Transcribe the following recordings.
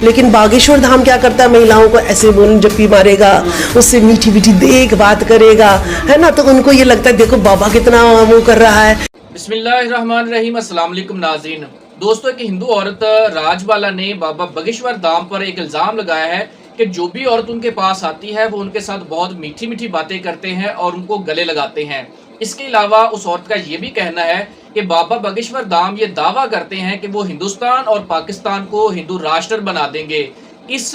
लेकिन बागेश्वर धाम क्या करता है, महिलाओं को ऐसे बोल जप्पी मारेगा, उससे मीठी मीठी देख बात करेगा, है ना। तो उनको ये लगता है देखो बाबा कितना वो कर रहा है। बिस्मिल्लाहिर्रहमानिर्रहीम, अस्सलाम वालेकुम नाज़रीन। दोस्तों, एक हिंदू औरत राजबाला ने बाबा बागेश्वर धाम पर एक इल्ज़ाम लगाया है कि जो भी औरत उनके पास आती है वो उनके साथ बहुत मीठी मीठी बातें करते हैं और उनको गले लगाते हैं। इसके अलावा उस औरत का ये भी कहना है कि बाबा बागेश्वर धाम ये दावा करते हैं कि वो हिंदुस्तान और पाकिस्तान को हिंदू राष्ट्र बना देंगे। इस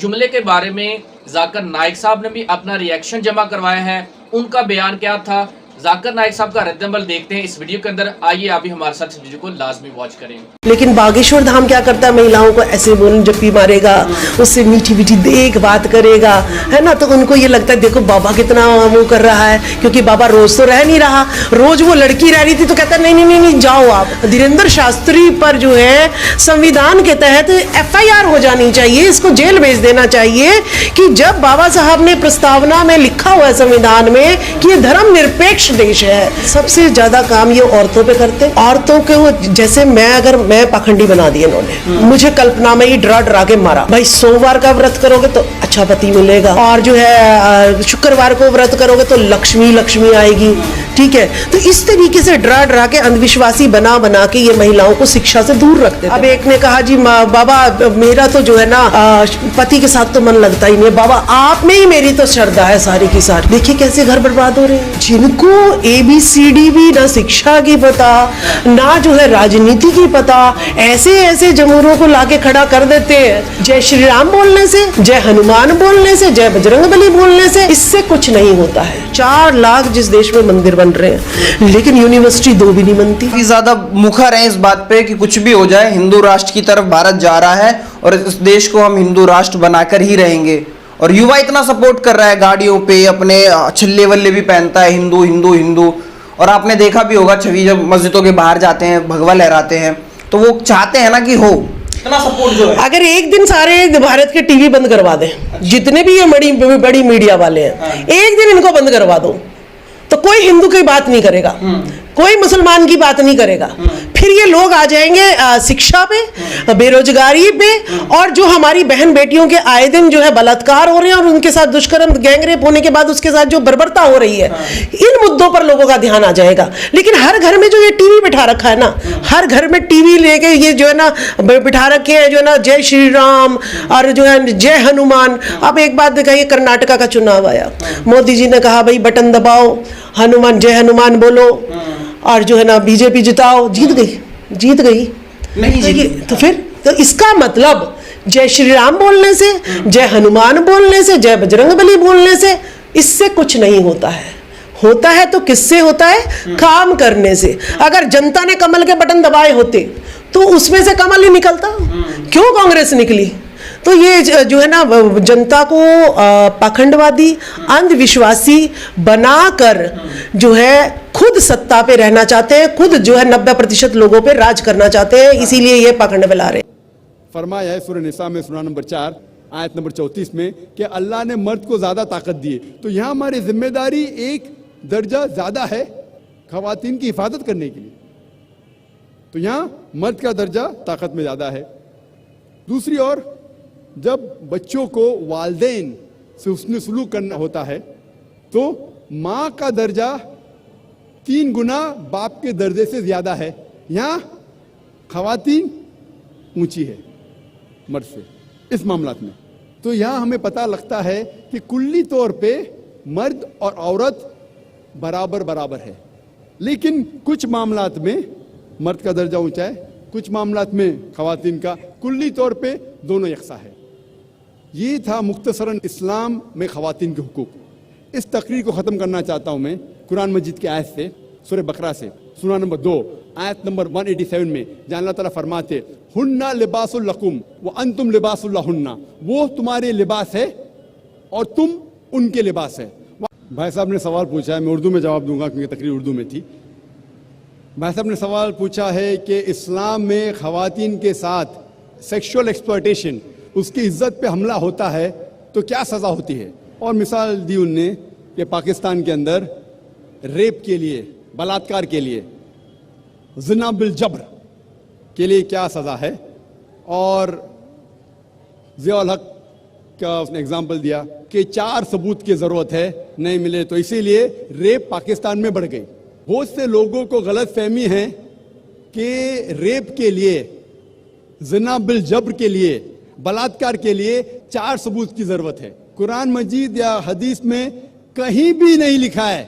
जुमले के बारे में जाकिर नाइक साहब ने भी अपना रिएक्शन जमा करवाया है। उनका बयान क्या था, जाकिर नाइक साहब का रद्दअमल देखते हैं इस वीडियो के अंदर। आइए आप भी हमारे साथ इस वीडियो को लाजमी वॉच करें। लेकिन बागेश्वर धाम क्या करता है, महिलाओं को ऐसे बोल जप्पी मारेगा, उससे मीठी मीठी देख बात करेगा, है ना। तो उनको ये लगता है देखो बाबा कितना वो कर रहा है, क्योंकि बाबा रोज तो रह नहीं रहा। रोज वो लड़की रह रही थी तो कहता नहीं नहीं नहीं जाओ आप। धीरेन्द्र शास्त्री पर जो है संविधान के तहत FIR हो जानी चाहिए, इसको जेल भेज देना चाहिए। कि जब बाबा साहब ने प्रस्तावना में लिखा हुआ है संविधान में कि ये धर्म निरपेक्ष देश है, सबसे ज्यादा काम ये औरतों पे करते। औरतों के वो जैसे मैं पाखंडी बना दिया इन्होंने, मुझे कल्पना में ही डरा डरा के मारा। भाई सोमवार का व्रत करोगे तो अच्छा पति मिलेगा, और जो है शुक्रवार को व्रत करोगे तो लक्ष्मी लक्ष्मी आएगी, ठीक है। तो इस तरीके से डरा डरा के अंधविश्वासी बना बना के ये महिलाओं को शिक्षा से दूर रखते थे। अब एक ने कहा जी बाबा मेरा तो जो है ना पति के साथ तो मन लगता ही नहीं। बाबा आप में ही मेरी तो श्रद्धा है सारी की सारी। देखिए कैसे घर बर्बाद हो रहे हैं, जिनको ABCD भी ना शिक्षा की पता, ना जो है राजनीति की पता, ऐसे ऐसे जमूरों को लाके खड़ा कर देते हैं। जय श्री राम बोलने से, जय हनुमान बोलने से, जय बजरंगबली बोलने से इससे कुछ नहीं होता है। 4 लाख जिस देश में मंदिर बन रहे हैं, लेकिन यूनिवर्सिटी 2 भी नहीं बनती। ज्यादा मुखर है इस बात पे कि कुछ भी हो जाए हिंदू राष्ट्र की तरफ भारत जा रहा है और इस देश को हम हिंदू राष्ट्र बनाकर ही रहेंगे। और युवा इतना सपोर्ट कर रहा है, गाड़ियों पे अपने छल्ले वल्ले भी पहनता है, हिंदू हिंदू हिंदू। और आपने देखा भी होगा छवि जब मस्जिदों के बाहर जाते हैं भगवा लहराते हैं, तो वो चाहते हैं ना कि हो इतना सपोर्ट जो है। अगर एक दिन सारे भारत के टीवी बंद करवा दें, जितने भी ये बड़ी मीडिया वाले हैं, एक दिन इनको बंद करवा दो तो कोई हिंदू की बात नहीं करेगा, कोई मुसलमान की बात नहीं करेगा। फिर ये लोग आ जाएंगे शिक्षा पे, बेरोजगारी पे, और जो हमारी बहन बेटियों के आए दिन जो है बलात्कार हो रहे हैं और उनके साथ दुष्कर्म गैंगरेप होने के बाद उसके साथ जो बर्बरता हो रही है, इन मुद्दों पर लोगों का ध्यान आ जाएगा। लेकिन हर घर में जो ये टीवी बिठा रखा है ना, हर घर में टीवी लेके ये जो है ना बिठा रखे हैं, जो है ना जय श्री राम और जो है जय हनुमान। अब एक बात दिखाइए, कर्नाटका का चुनाव आया, मोदी जी ने कहा भाई बटन दबाओ, हनुमान जय हनुमान बोलो, और जो है ना बीजेपी जिताओ। जीत गई नहीं जीती। तो फिर तो इसका मतलब जय श्री राम बोलने से, जय हनुमान बोलने से, जय बजरंगबली बोलने से इससे कुछ नहीं होता है। होता है तो किससे होता है? काम करने से। अगर जनता ने कमल के बटन दबाए होते तो उसमें से कमल ही निकलता, क्यों कांग्रेस निकली? तो ये जो है ना जनता को पाखंडवादी अंधविश्वासी बनाकर जो है खुद सत्ता पे रहना चाहते हैं, खुद जो है 90% लोगों पे राज करना चाहते हैं, इसीलिए ये पाखंड फैला रहे हैं। फरमाया है सूरह निसा में सूरा नंबर 4 आयत नंबर 34 में कि अल्लाह ने मर्द को ज्यादा ताकत दी है। तो यहाँ हमारी जिम्मेदारी एक दर्जा ज्यादा है खवातीन की हिफाजत करने के लिए। तो यहाँ मर्द का दर्जा ताकत में ज्यादा है। दूसरी ओर जब बच्चों को वालिदैन से उसने सलूक करना होता है तो माँ का दर्जा 3 गुना बाप के दर्जे से ज्यादा है। यहाँ खवातीन ऊंची है मर्द से इस मामलात में। तो यहाँ हमें पता लगता है कि कुल्ली तौर पे मर्द और औरत बराबर बराबर है, लेकिन कुछ मामलात में मर्द का दर्जा ऊंचा है, कुछ मामलात में खवातीन का कुल्ली तौर पे दोनों यकसा है। ये था मुख्तसरन इस्लाम में खवातीन के हुकूक। इस तकरीर को ख़त्म करना चाहता हूँ मैं कुरान मजीद की आयत से, सूरह बकरा से, सूरा नंबर 2 आयत नंबर 187 में, जहाँ अल्लाह ताला फरमाते हुन्ना लिबासुल लकुम व अंतुम लिबासुल लहुन्ना, वो तुम्हारे लिबास है और तुम उनके लिबास है। भाई साहब ने सवाल पूछा है, मैं उर्दू में जवाब दूंगा क्योंकि तकरीर उर्दू में थी। भाई साहब ने सवाल पूछा है कि इस्लाम में खवातीन के साथ सेक्सुअल एक्सप्लॉयटेशन, उसकी इज्जत पे हमला होता है तो क्या सज़ा होती है। और मिसाल दी उनने कि पाकिस्तान के अंदर रेप के लिए, बलात्कार के लिए, ज़िना बिल जबर के लिए क्या सज़ा है, और ज़ियाउल हक का उसने एग्जाम्पल दिया कि 4 सबूत की ज़रूरत है, नहीं मिले तो इसीलिए रेप पाकिस्तान में बढ़ गई। बहुत से लोगों को गलत फहमी है कि रेप के लिए, ज़िना बिल जब्र के लिए, बलात्कार के लिए 4 सबूत की ज़रूरत है। कुरान मजीद या हदीस में कहीं भी नहीं लिखा है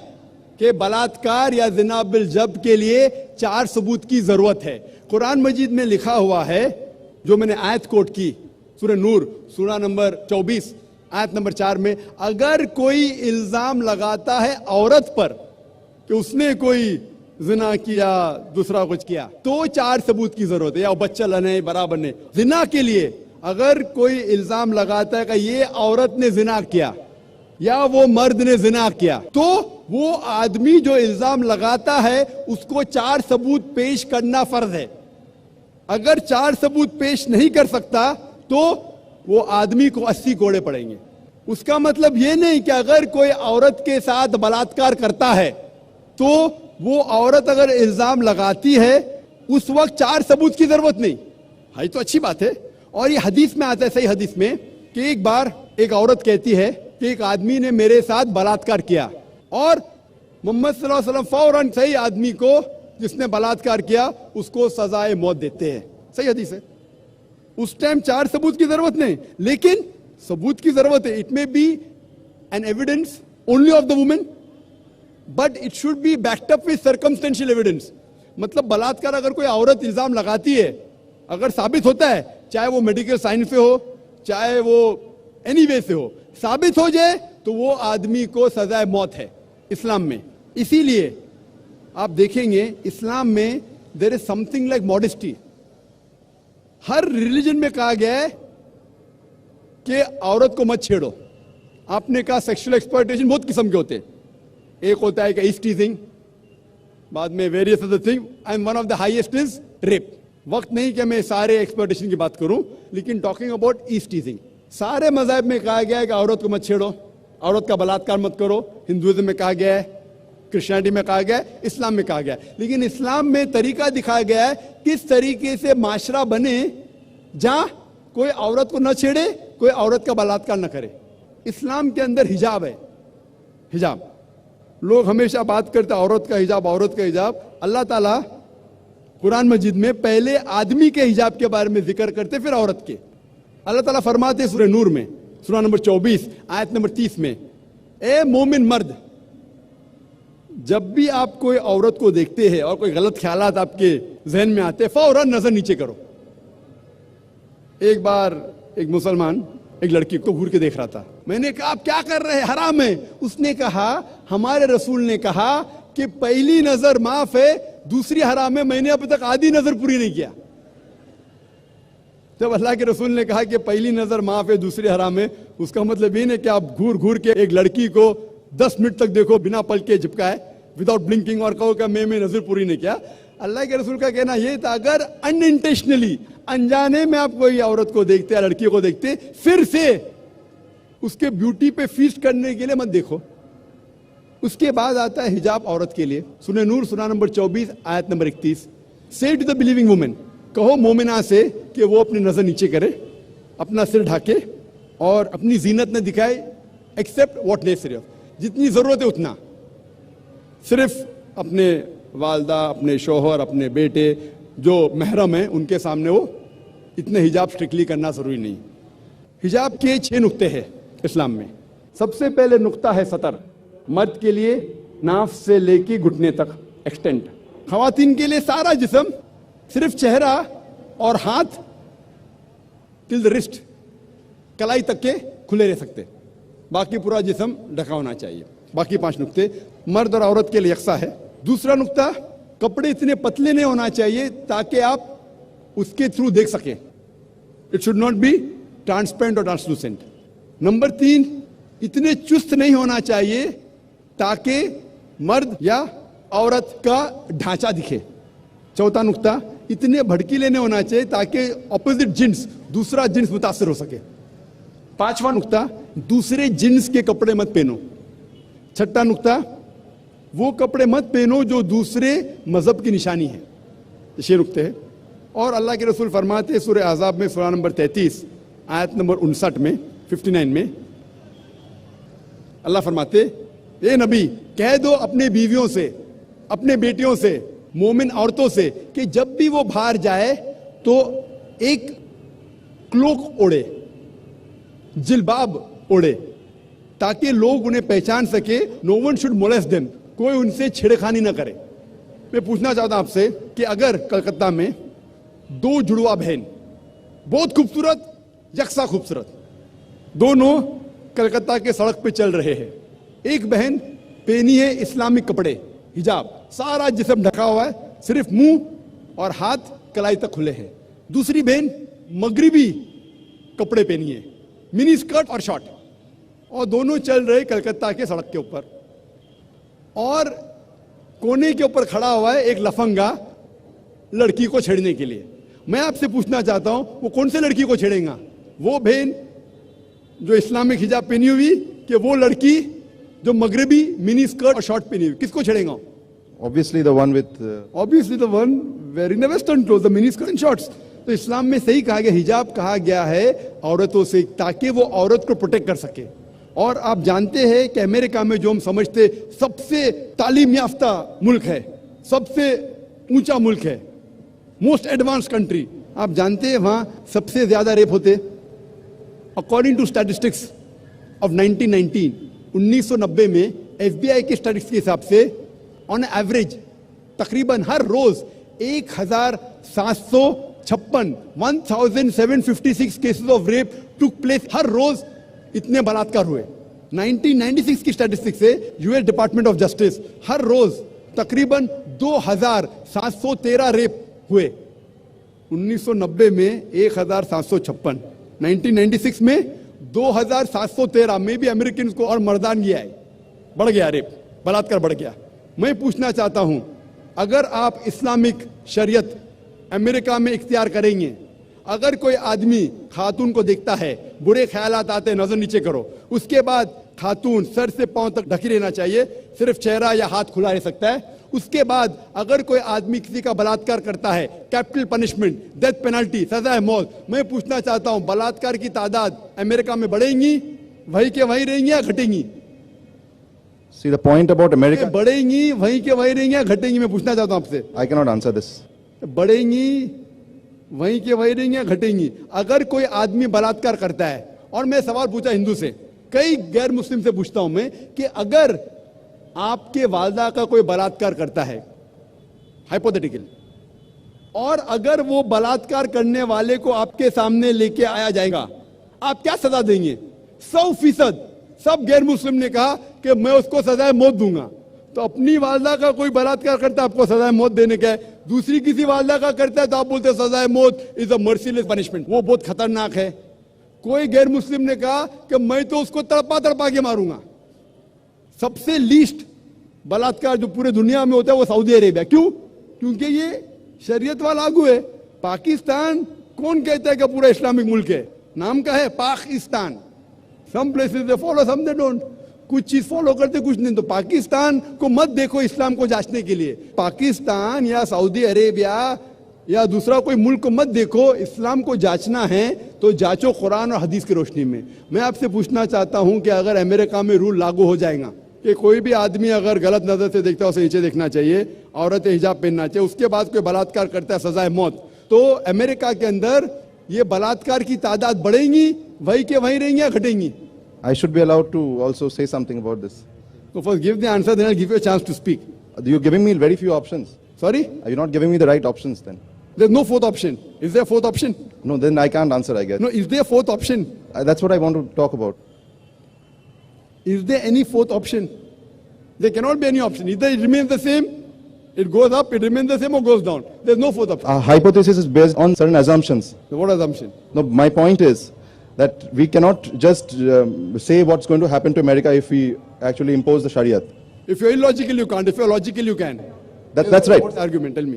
कि बलात्कार या ज़िना बिल जब्र के लिए 4 सबूत की ज़रूरत है। कुरान मजीद में लिखा हुआ है, जो मैंने आयत कोट की, सूरह नूर सूरा नंबर 24 आयत नंबर 4 में, अगर कोई इल्जाम लगाता है औरत पर कि उसने कोई जिना किया, दूसरा कुछ किया, तो 4 सबूत की जरूरत है, या बच्चा लने बराबर ने। जिना के लिए अगर कोई इल्जाम लगाता है कि ये औरत ने जिना किया या वो मर्द ने जिना किया, तो वो आदमी जो इल्जाम लगाता है उसको 4 सबूत पेश करना फर्ज है। अगर 4 सबूत पेश नहीं कर सकता तो वो आदमी को 80 कोड़े पड़ेंगे। उसका मतलब ये नहीं कि अगर कोई औरत के साथ बलात्कार करता है तो वो औरत अगर इल्जाम लगाती है उस वक्त 4 सबूत की जरूरत नहीं है, तो अच्छी बात है। और ये हदीस में आता है, सही हदीस में, कि एक बार एक औरत कहती है कि एक आदमी ने मेरे साथ बलात्कार किया, और मोहम्मद सल्लल्लाहु अलैहि वसल्लम फौरन सही आदमी को जिसने बलात्कार किया उसको सजाए मौत देते हैं। सही हदीस है। उस टाइम 4 सबूत की जरूरत नहीं, लेकिन सबूत की जरूरत है। It may be an evidence only of the women, but it should be backed up with circumstantial evidence. मतलब बलात्कार अगर कोई औरत इल्जाम लगाती है, अगर साबित होता है, चाहे वो मेडिकल साइंस से हो, चाहे वो एनी वे से हो, साबित हो जाए तो वो आदमी को सजाए मौत है इस्लाम में। इसीलिए आप देखेंगे इस्लाम में there is something like modesty. हर रिलीजन में कहा गया है कि औरत को मत छेड़ो। आपने कहा सेक्सुअल एक्सप्लॉयटेशन बहुत किस्म के होते हैं। एक होता है कि ईस्ट टीजिंग, बाद में various other thing, and one of the highest is rape. वक्त नहीं कि मैं सारे एक्सप्लॉयटेशन की बात करूं, लेकिन टॉकिंग अबाउट ईस्ट टीजिंग, सारे मजहब में कहा गया है कि औरत को मत छेड़ो, औरत का बलात्कार मत करो। हिंदुइज्म में कहा गया है, क्रिश्चियनिटी में कहा गया है, इस्लाम में कहा गया है। लेकिन इस्लाम में तरीका दिखाया गया है किस तरीके से माशरा बने जहां कोई औरत को न छेड़े, कोई औरत का बलात्कार न करे। इस्लाम के अंदर हिजाब है। हिजाब, लोग हमेशा बात करते औरत का हिजाब, औरत का हिजाब। अल्लाह ताला कुरान मजीद में पहले आदमी के हिजाब के बारे में जिक्र करते, फिर औरत के। अल्लाह ताला फरमाते सूरह नूर में सूरा नंबर 24 आयत नंबर 30 में, ए मोमिन मर्द, जब भी आप कोई औरत को देखते हैं और कोई गलत ख्यालात आपके जहन में आते, फौरन नजर नीचे करो। एक बार एक मुसलमान एक लड़की को घूर के देख रहा था। मैंने कहा आप क्या कर रहे हैं, हराम है। उसने कहा हमारे रसूल ने कहा कि पहली नजर माफ है, दूसरी हराम है, मैंने अभी तक आधी नजर पूरी नहीं किया। जब अल्लाह के रसूल ने कहा कि पहली नजर माफ है, दूसरी हराम है, उसका मतलब ये नहीं कि आप घूर घूर के एक लड़की को 10 मिनट तक देखो बिना पल के झपकाए, विदाउट ब्लिंकिंग, और कहो कि मैं नजर पूरी नहीं किया। अल्लाह के रसूल का कहना यह था अगर अनइंटेंशनली, अनजाने में आप कोई औरत को देखते या लड़की को देखते, फिर से उसके ब्यूटी पे फीस्ट करने के लिए मत देखो। उसके बाद आता है हिजाब औरत के लिए। सूरह नूर सूरा नंबर 24 आयत नंबर 31, से टू द बिलीविंग वुमेन, कहो मोमिना से कि वो अपनी नजर नीचे करे, अपना सिर ढाके और अपनी जीनत न दिखाए, एक्सेप्ट व्हाट नेसेसरी, जितनी जरूरत है उतना। सिर्फ अपने वालदा, अपने शोहर, अपने बेटे जो महरम है उनके सामने वो इतने हिजाब स्ट्रिक्टली करना जरूरी नहीं। हिजाब के 6 नुक्ते हैं इस्लाम में। सबसे पहले नुक्ता है सतर। मर्द के लिए नाफ से लेके घुटने तक एक्सटेंट, खवातीन के लिए सारा जिस्म, सिर्फ चेहरा और हाथ टिल द रिस्ट, कलाई तक के खुले रह सकते, बाकी पूरा जिस्म ढका होना चाहिए। बाकी 5 नुक्ते मर्द और औरत के लिए यकसा है। दूसरा नुक्ता, कपड़े इतने पतले नहीं होना चाहिए ताकि आप उसके थ्रू देख सकें। It should not be transparent और ट्रांसलूसेंट। नंबर 3, इतने चुस्त नहीं होना चाहिए ताकि मर्द या औरत का ढांचा दिखे। चौथा नुक्ता, इतने भड़कीले नहीं होना चाहिए ताकि ऑपोजिट जिन्स, दूसरा जिन्स मुतासर हो सके। 5वां नुक्ता, दूसरे जिन्स के कपड़े मत पहनो। 6ठा नुक्ता, वो कपड़े मत पहनो जो दूसरे मजहब की निशानी है। ये 6 नुक्ते हैं। और अल्लाह के रसूल फरमाते सूरह अहज़ाब में सूरा नंबर 33 आयत नंबर 59 में 59 में अल्लाह फरमाते, ए नबी कह दो अपने बीवियों से, अपने बेटियों से, मोमिन औरतों से कि जब भी वो बाहर जाए तो एक क्लोक ओढ़े, जिलबाब ओढ़े, ताकि लोग उन्हें पहचान सके। No one should molest them, कोई उनसे छेड़खानी ना करे। मैं पूछना चाहता हूं आपसे कि अगर कलकत्ता में दो जुड़वा बहन, बहुत खूबसूरत, यकसा खूबसूरत, दोनों कलकत्ता के सड़क पे चल रहे हैं, एक बहन पहनी है इस्लामिक कपड़े, हिजाब, सारा जिस्म ढका हुआ है, सिर्फ मुंह और हाथ कलाई तक खुले हैं, दूसरी बहन मगरिबी कपड़े पहनी है, मिनी स्कर्ट और शॉर्ट, और दोनों चल रहे कलकत्ता के सड़क के ऊपर, और कोने के ऊपर खड़ा हुआ है एक लफंगा लड़की को छेड़ने के लिए। मैं आपसे पूछना चाहता हूं, वो कौन से लड़की को छेड़ेगा? वो बहन जो इस्लामिक हिजाब पहनी हुई कि वो लड़की जो मगरिबी मिनी स्कर्ट और शॉर्ट पहनी हुई? किसको छेड़ेगा? Obviously the one with obviously the one wearing the western cloth, the mini skirt and shorts. तो इस्लाम में सही कहा गया, हिजाब कहा गया है औरतों से, ताकि वो औरत को प्रोटेक्ट कर सके। और आप जानते हैं कि अमेरिका में जो हम समझते सबसे तालीम याफ्ता मुल्क है, सबसे ऊंचा मुल्क है, मोस्ट एडवांस कंट्री, आप जानते हैं वहां सबसे ज्यादा रेप होते। अकॉर्डिंग टू स्टैटिस्टिक्स ऑफ 1990 में FBI के स्टैटिस्टिक्स के हिसाब से ऑन एवरेज तकरीबन हर रोज 1756 cases of rape took place. हर रोज इतने बलात्कार हुए। 1996 की स्टैटिस्टिक्स से US डिपार्टमेंट ऑफ जस्टिस, हर रोज तकरीबन 2713 रेप हुए। 1990 में 1756, 1996 में 2713 में भी अमेरिकन को और मर्दानगी आई, बढ़ गया रेप, बलात्कार बढ़ गया। मैं पूछना चाहता हूं, अगर आप इस्लामिक शरीयत अमेरिका में इख्तियार करेंगे, अगर कोई आदमी खातून को देखता है, बुरे ख्यालात आते हैं, नजर नीचे करो, उसके बाद खातून सर से पांव तक ढकी रहना चाहिए, सिर्फ चेहरा या हाथ खुला रह सकता है। उसके बाद अगर कोई आदमी किसी का बलात्कार करता है, कैपिटल पनिशमेंट, डेथ पेनल्टी, सजा मौत। मैं पूछना चाहता हूं, बलात्कार की तादाद अमेरिका में बढ़ेंगी, वहीं के वहीं रहेंगी या घटेंगी? see the point about America. बढ़ेंगी, वहीं के वहीं रहेंगी या घटेंगी? मैं पूछना चाहता हूं आपसे। I cannot answer this. बढ़ेंगी, वहीं के वहीं रहेंगी या घटेंगी? अगर कोई आदमी बलात्कार करता है, और मैं सवाल पूछा हिंदू से, कई गैर मुस्लिम से पूछता हूं मैं कि अगर आपके वालदा का कोई बलात्कार करता है, हाइपोथेटिकल, और अगर वो बलात्कार करने वाले को आपके सामने लेके आया जाएगा, आप क्या सजा देंगे? 100% सब गैर मुस्लिम ने कहा कि मैं उसको सजाए मौत दूंगा। तो अपनी वालदा का कोई बलात्कार करता है, आपको सजाए मौत देने का है। दूसरी किसी वालदा का करता है तो आप बोलते हैं सजाए मौत इज अ मर्सीलेस पनिशमेंट, वो बहुत खतरनाक है। कोई गैर मुस्लिम ने कहा कि मैं तो उसको तड़पा तड़पा के मारूंगा। सबसे लीस्ट बलात्कार जो पूरे दुनिया में होता है वो सऊदी अरेबिया। क्यों? क्योंकि ये शरीयत वाला लागू है। पाकिस्तान कौन कहता है कि पूरा इस्लामिक मुल्क है? नाम का है Pakistan. Some places they follow, some they don't. कुछ चीज फॉलो करते, कुछ नहीं। तो पाकिस्तान को मत देखो इस्लाम को जांचने के लिए। पाकिस्तान या सऊदी अरेबिया या दूसरा कोई मुल्क को मत देखो। इस्लाम को जांचना है तो जांचो कुरान और हदीस की रोशनी में। मैं आपसे पूछना चाहता हूं कि अगर अमेरिका में रूल लागू हो जाएगा कि कोई भी आदमी अगर गलत नजर से देखता है उसे नीचे देखना चाहिए, औरतें हिजाब पहनना चाहिए, उसके बाद कोई बलात्कार करता है सजाए मौत, तो अमेरिका के अंदर ये बलात्कार की तादाद बढ़ेंगी, वही के वहीं रहेंगी या घटेंगी? I should be allowed to also say something about this. So first give the answer, then I'll give you a chance to speak. You're giving me very few options. Sorry? Are you not giving me the right options then? There's no fourth option. Is there a fourth option? No, then I can't answer, I guess. No, is there a fourth option? That's what I want to talk about. Is there any fourth option? There cannot be any option. Either it remains the same, it goes up, it remains the same, or goes down. There's no fourth option. Our hypothesis is based on certain assumptions. So what assumption? No, my point is that we cannot just say what's going to happen to America if we actually impose the Shariat. If you're illogical, you can't. If you're logical, you can. That's right. What's the argument? Tell me.